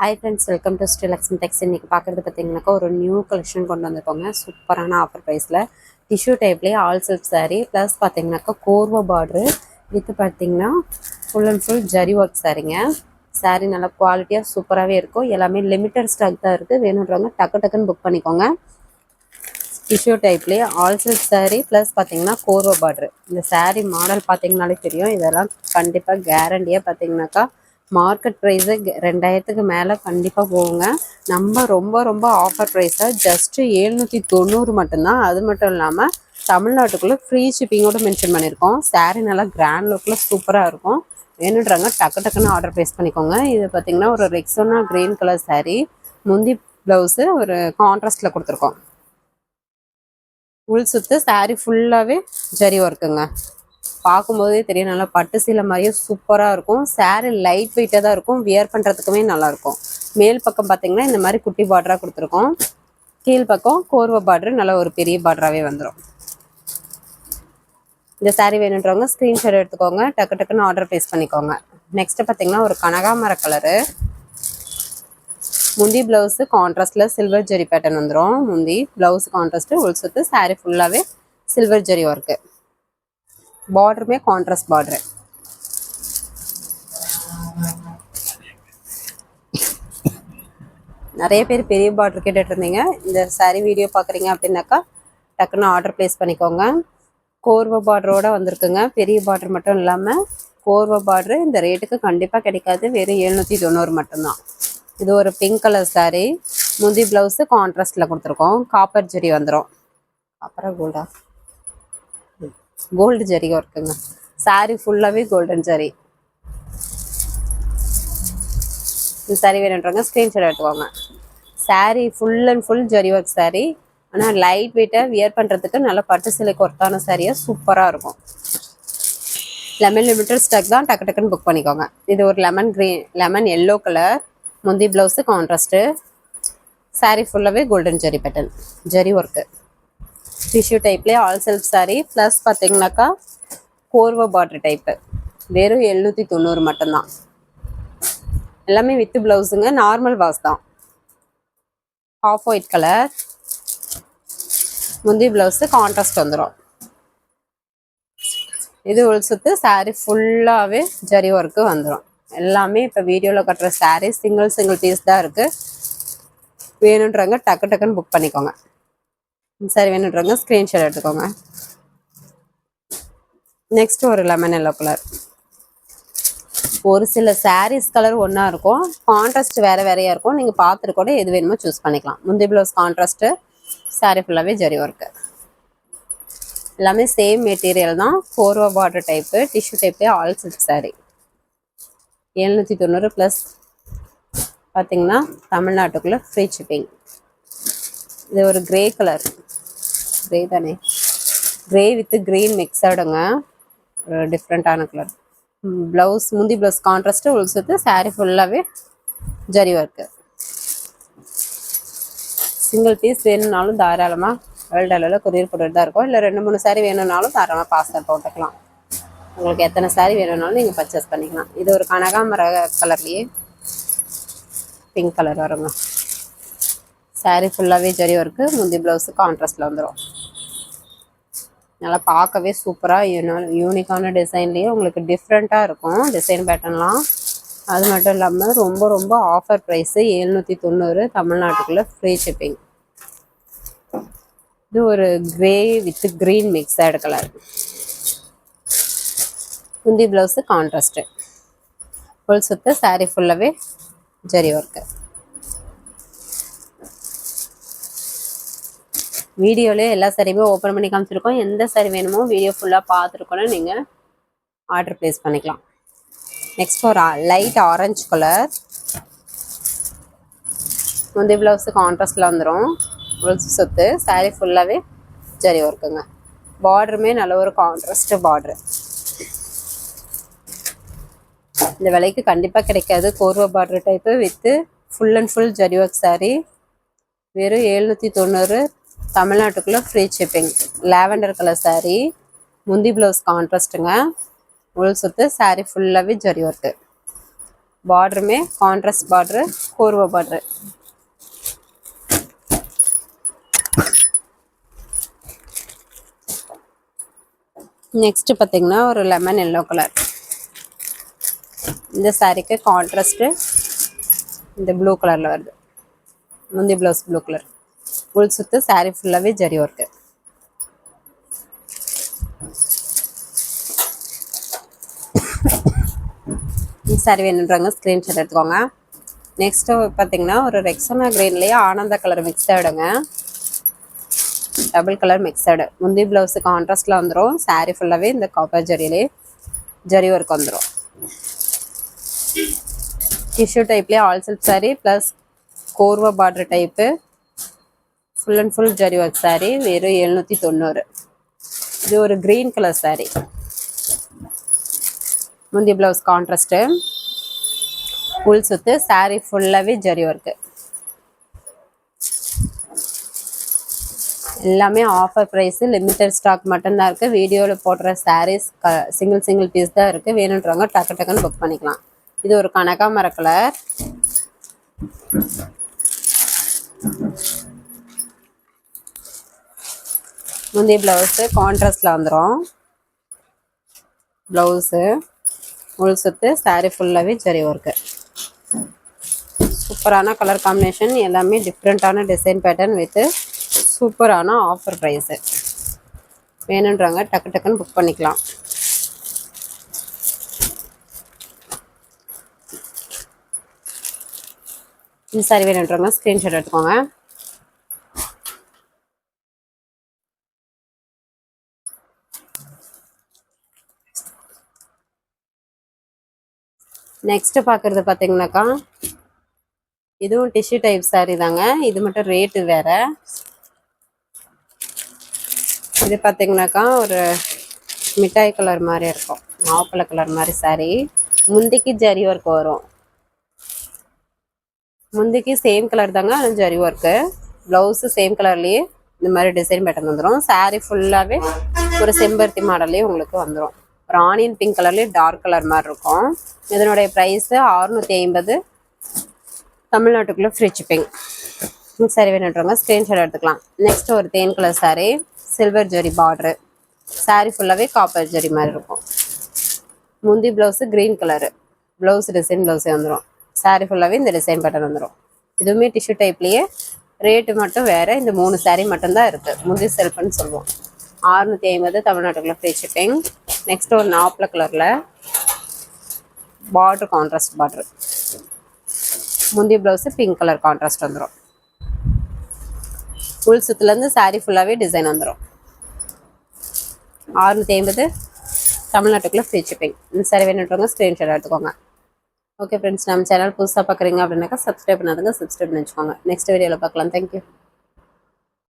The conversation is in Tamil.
Hi friends, welcome to Srilakshmi Tex. இன்றைக்கி பார்க்குறது பார்த்தீங்கன்னாக்கா ஒரு நியூ கலெக்ஷன் கொண்டு வந்திருக்கோங்க. சூப்பரான ஆஃபர் ப்ரைஸில் டிஷ்யூ டைப்லேயே ஆல் சில்க் சாரீ ப்ளஸ் பார்த்தீங்கன்னாக்கா கோர்வா பார்ட்ரு வித் பார்த்தீங்கன்னா full and full zari work சாரீங்க. சாரீ நல்லா குவாலிட்டியாக சூப்பராகவே இருக்கும். எல்லாமே லிமிட்டட் ஸ்டாக் தான் இருக்குது. வேணுன்றவங்க டக்குன்னு புக் பண்ணிக்கோங்க. டிஷ்யூ டைப்லேயே ஆல் சில்க் சாரீ ப்ளஸ் பார்த்தீங்கன்னா கோர்வா பார்ட்ரு. இந்த சாரீ மாடல் பார்த்தீங்கன்னாலே தெரியும். இதெல்லாம் கண்டிப்பாக கேரண்டியாக பார்த்தீங்கன்னாக்கா மார்க்கெட் ப்ரைஸு 2000க்கு மேலே கண்டிப்பாக போகுங்க. நம்ம ரொம்ப ஆஃபர் ப்ரைஸாக ஜஸ்ட்டு 790 மட்டும்தான். அது மட்டும் இல்லாமல் தமிழ்நாட்டுக்குள்ளே ஃப்ரீ ஷிப்பிங்கோடு மென்ஷன் பண்ணியிருக்கோம். சாரீ நல்லா கிராண்ட் லுக்கில் சூப்பராக இருக்கும். வேணுன்றாங்க டக்குன்னு ஆர்டர் ப்ளேஸ் பண்ணிக்கோங்க. இது பார்த்திங்கன்னா ஒரு ரெக்ஸோனா க்ரீன் கலர் சாரீ, முந்தி ப்ளவுஸு ஒரு கான்ட்ராஸ்டில் கொடுத்துருக்கோம். உள் சுத்து சாரீ ஃபுல்லாகவே ஜரி ஒர்க்குங்க. பார்க்கும்போதே தெரியும், நல்லா பட்டு சீலை மாதிரியே சூப்பராக இருக்கும். சாரீ லைட் வெயிட்டாக தான் இருக்கும். வியர் பண்ணுறதுக்குமே நல்லாயிருக்கும். மேல் பக்கம் பார்த்தீங்கன்னா இந்த மாதிரி குட்டி பார்டராக கொடுத்துருக்கோம். கீழ் பக்கம் கோர்வா பார்டரு நல்லா ஒரு பெரிய பார்டராகவே வந்துடும். இந்த சாரீ வேணுன்றவங்க ஸ்க்ரீன்ஷாட் எடுத்துக்கோங்க. டக்குன்னு ஆர்டர் ப்ளேஸ் பண்ணிக்கோங்க. நெக்ஸ்ட்டு பார்த்தீங்கன்னா ஒரு கனகாமர கலரு, முந்தி ப்ளவுஸு கான்ட்ராஸ்டில் சில்வர் ஜெரி பேட்டர்ன் வந்துடும். முந்தி ப்ளவுஸ் கான்ட்ராஸ்ட்டு, உள் சுத்து சாரீ ஃபுல்லாகவே சில்வர் ஜெரி ஒர்க்கு. பார்டருமே கான்ட்ராஸ்ட் பார்டரு. நிறைய பேர் பெரிய பார்டர் கேட்டுட்டு இருந்தீங்க. இந்த சாரீ வீடியோ பார்க்குறீங்க அப்படின்னாக்கா டக்குன்னு ஆர்டர் ப்ளேஸ் பண்ணிக்கோங்க. கோர்வா பார்டரோடு வந்திருக்குங்க. பெரிய பார்டர் மட்டும் இல்லாமல் கோர்வா பார்டரு இந்த ரேட்டுக்கு கண்டிப்பாக கிடைக்காது. வெறும் 790 மட்டும்தான். இது ஒரு பிங்க் கலர் சாரீ, முந்தி ப்ளவுஸு கான்ட்ராஸ்டில் கொடுத்துருக்கோம். காப்பர் ஜெரி வந்துடும். அப்புறம் கோல்டு ஜெரி ஒர்க்குங்க. சாரீ ஃபுல்லாகவே கோல்டன் ஜெரி. இந்த சாரீ வேணுன்றவங்க ஸ்க்ரீன்ஷாட் எடுத்துக்கோங்க. Sari full and full zari work sari. ஆனால் லைட் வெயிட்டாக வியர் பண்ணுறதுக்கு நல்ல பட்டு சிலைக்கு ஒர்த்தான சாரியாக சூப்பராக இருக்கும். லெமன் லிமிட்டட் ஸ்டாக் தான். டக்குன்னு புக் பண்ணிக்கோங்க. இது ஒரு லெமன் எல்லோ கலர், முந்தி ப்ளவுஸு கான்ட்ராஸ்ட்டு, சாரீ ஃபுல்லாகவே golden zari pattern zari work. Tissue டைப்லேயே ஆல் சில்க் சாரீ ப்ளஸ் பார்த்தீங்கன்னாக்கா கோர்வா பார்டர் டைப்பு. வெறும் 790 மட்டும்தான். எல்லாமே வித் ப்ளவுஸுங்க. நார்மல் வாஷ் தான். ஆஃப் ஒயிட் கலர், முந்தி ப்ளவுஸு கான்ட்ராஸ்ட் வந்துடும். இது உள் சுத்து சாரீ ஃபுல்லாகவே ஜரி ஒர்க்கு வந்துடும். எல்லாமே இப்போ வீடியோவில் கட்டுற சாரீ சிங்கிள் பீஸ் தான் இருக்குது. வேணுன்றவங்க டக்குன்னு புக் பண்ணிக்கோங்க. சரி, வேணுன்றவங்க ஸ்க்ரீன்ஷாட் எடுத்துக்கோங்க. நெக்ஸ்ட் ஒரு லெமன் எல்லோ கலர். ஒரு சில சாரீஸ் கலர் ஒன்றா இருக்கும், கான்ட்ராஸ்ட் வேறையாக இருக்கும். நீங்கள் பார்த்துட்டு கூட எது வேணுமோ சூஸ் பண்ணிக்கலாம். முந்தி ப்ளவுஸ் கான்ட்ராஸ்ட்டு, சாரீ ஃபுல்லாகவே ஜரி ஒர்க்கு. எல்லாமே சேம் மெட்டீரியல் தான். கோர்வா பார்டர் டைப்பு, டிஷ்யூ டைப்லேயே ஆல் சில்க் சாரீ. 790 ப்ளஸ் பார்த்தீங்கன்னா தமிழ்நாட்டுக்குள்ளே ஃப்ரீ ஷிப்பிங். இது ஒரு கிரே கலர், கிரே தானே, கிரே வித் க்ரீன் மிக்ஸடுங்க. ஒரு டிஃப்ரெண்ட்டான கலர். ப்ளவுஸ் முந்தி ப்ளவுஸ் கான்ட்ராஸ்ட்டு, உள் சுத்து சாரீ ஃபுல்லாகவே ஜரி ஒர்க்கு. சிங்கிள் பீஸ் வேணும்னாலும் தாராளமாக வேர்ல்டு அளவில் கொரியர் போட்டுட்டு தான் இருக்கும். இல்லை 2-3 சாரீ வேணும்னாலும் தாராளமாக பார்சல் போட்டுக்கலாம். உங்களுக்கு எத்தனை சாரீ வேணும்னாலும் நீங்கள் பர்ச்சேஸ் பண்ணிக்கலாம். இது ஒரு கனகாமர கலர்லேயே பிங்க் கலர் வருங்க. சாரீ ஃபுல்லாகவே ஜரி ஒர்க்கு, முந்தி ப்ளவுஸு கான்ட்ராஸ்டில் வந்துடும். நல்லா பார்க்கவே சூப்பராக யூனிக்கான டிசைன்லேயே உங்களுக்கு டிஃப்ரெண்ட்டாக இருக்கும் டிசைன் பேட்டர்ன்லாம். அது மட்டும் இல்லாமல் ரொம்ப ஆஃபர் ப்ரைஸு 790, தமிழ்நாட்டுக்குள்ளே ஃப்ரீ ஷிப்பிங். இது ஒரு கிரே வித் க்ரீன் மிக்ஸடு கலர், முந்தி ப்ளவுஸு கான்ட்ராஸ்ட்டு, ஃபுல் சுத்து சாரீ ஃபுல்லாகவே ஜரி ஒர்க்கு. வீடியோலேயே எல்லா சாரியுமே ஓப்பன் பண்ணி காமிச்சிருக்கோம். எந்த சாரி வேணுமோ வீடியோ ஃபுல்லாக பார்த்துருக்கோன்னு நீங்கள் ஆர்டர் ப்ளேஸ் பண்ணிக்கலாம். நெக்ஸ்ட் ஒரு லைட் ஆரஞ்சு கலர், முந்தி ப்ளவுஸு கான்ட்ராஸ்டில் வந்துடும். உள் சுத்து சாரீ ஃபுல்லாகவே ஜரி ஒர்க்குங்க. பார்டருமே நல்ல ஒரு கான்ட்ராஸ்ட் பார்டரு. இந்த விலைக்கு கண்டிப்பாக கிடைக்காது. கோர்வா border type with full and full zari work sari. வெறும் 790, தமிழ்நாட்டுக்குள்ளே free shipping. Lavender colour sari, முந்தி ப்ளவுஸ் கான்ட்ராஸ்ட்டுங்க, உள் சுத்து சாரீ ஃபுல்லாகவே ஜரி ஒர்க்கு. பார்டருமே கான்ட்ராஸ்ட் பார்டரு, கோர்வா பார்டரு. நெக்ஸ்ட் பார்த்தீங்கன்னா ஒரு லெமன் எல்லோ கலர். இந்த சாரீக்கு கான்ட்ராஸ்ட்டு இந்த ப்ளூ கலரில் வருது. முந்தி ப்ளவுஸ் ப்ளூ கலர். உள் சுற்று சாரீ ஃபுல்லாகவே ஜரி ஒர்க்கு. இந்த சாரீ வேணுன்றாங்க ஸ்க்ரீன்ஷாட் எடுத்துக்கோங்க. நெக்ஸ்ட்டு பார்த்தீங்கன்னா ஒரு ரெக்ஸோனா கிரீன்லேயே ஆனந்தா கலர் மிக்ஸ்டாகிடுங்க. Double colour mixed. முந்தி ப்ளவுஸு கான்ட்ராஸ்டில் வந்துடும். சாரீ ஃபுல்லாகவே இந்த காப்பர் ஜரியிலே ஜரி ஒர்க் வந்துடும். டிஷ்யூ டைப்லேயே all silk sari plus korvai border type full and full zari work sari. வெறும் 790. இது ஒரு க்ரீன் கலர் சாரீ. முந்தி ப்ளவுஸ் கான்ட்ராஸ்ட்டு, உள் சுற்று சாரீ ஃபுல்லாகவே ஜரி ஒர்க்கு. எல்லாமே ஆஃபர் ப்ரைஸு, லிமிட்டட் ஸ்டாக் மட்டும்தான் இருக்குது. வீடியோவில் போடுற சாரீஸ் சிங்கிள் பீஸ் தான் இருக்குது. வேணுன்றவங்க டக்கு டக்குன்னு புக் பண்ணிக்கலாம். இது ஒரு கனகாமர கலர். முந்தைய ப்ளவுஸு கான்ட்ராஸ்டில் வந்துடும். ப்ளவுஸு உள் சுற்று சாரீ ஃபுல்லாகவே ஜரி ஒர்க்கு. சூப்பரான கலர் காம்பினேஷன். எல்லாமே டிஃப்ரெண்ட்டான டிசைன் பேட்டர்ன் வித்து சூப்பரான ஆஃபர் ப்ரைஸு. வேணுன்றாங்க டக்கு டக்குன்னு புக் பண்ணிக்கலாம். இந்த சாரி வேணுன்றவங்க ஸ்க்ரீன்ஷாட் எடுத்துக்கோங்க. நெக்ஸ்ட் பார்க்குறது பார்த்தீங்கன்னாக்கா இதுவும் டிஷ்யூ டைப் சாரீ தாங்க. இது மட்டும் ரேட்டு வேற. இது பார்த்தீங்கன்னாக்கா ஒரு மிட்டாய் கலர் மாதிரி இருக்கும். ஆப்பள கலர் மாதிரி சாரீ. முந்திக்கு ஜரி ஒர்க் வரும். முந்திக்கு சேம் கலர் தாங்க, ஆனால் ஜரி ஒர்க்கு. ப்ளவுஸு சேம் கலர்லேயே இந்த மாதிரி டிசைன் பேட்டர்ன் வந்துடும். சாரீ ஃபுல்லாகவே ஒரு செம்பருத்தி மாடல்லையே உங்களுக்கு வந்துடும். ஒரு ஆனியன் பிங்க் கலர்லேயே டார்க் கலர் மாதிரி இருக்கும். இதனுடைய ப்ரைஸு 650. தமிழ்நாட்டுக்குள்ளே ஃப்ரீ ஷிப்பிங். சாரீ வேணுன்றவங்க ஸ்க்ரீன்ஷாட் எடுத்துக்கலாம். நெக்ஸ்ட் ஒரு தேன் colour sari, silver zari border. Sari ஃபுல்லாகவே காப்பர் ஜரி மாதிரி இருக்கும். முந்தி blouse green colour. Blouse design ப்ளவுஸே வந்துடும். சாரீ ஃபுல்லாகவே இந்த டிசைன் பேட்டர்ன் வந்துடும். இதுவுமே டிஷ்யூ டைப்லேயே. ரேட்டு மட்டும் வேறு. இந்த 3 சாரீ மட்டும்தான் இருக்குது. முந்தி செல்ஃப்னு சொல்லுவோம். 650 தமிழ்நாட்டுக்குள்ளே ஃப்ரீ ஷிப்பிங். நெக்ஸ்ட் ஒரு நாப்பில் கலரில் பார்டர் கான்ட்ராஸ்ட் பார்டரு. முந்தி ப்ளவுஸு பிங்க் கலர் கான்ட்ராஸ்ட் வந்துடும். உள் சுற்றுலேருந்து சாரீ ஃபுல்லாகவே டிசைன் வந்துடும். 650 தமிழ்நாட்டுக்குள்ளே ஃப்ரீ ஷிப்பிங். இந்த சாரீ வேணுன்றவங்க ஸ்க்ரீன்ஷாட் எடுத்துக்கோங்க. ஓகே ஃப்ரெண்ட்ஸ், நம்ம சேனல் புதுசாக பார்க்குறீங்க அப்படின்னாக்கா சப்ஸ்கிரைப் பண்ணாதுங்க, சப்ஸ்கிரைப் பண்ணி வச்சுக்கோங்க. நெக்ஸ்ட் வீடியோவில் பார்க்கலாம். தேங்க்யூ.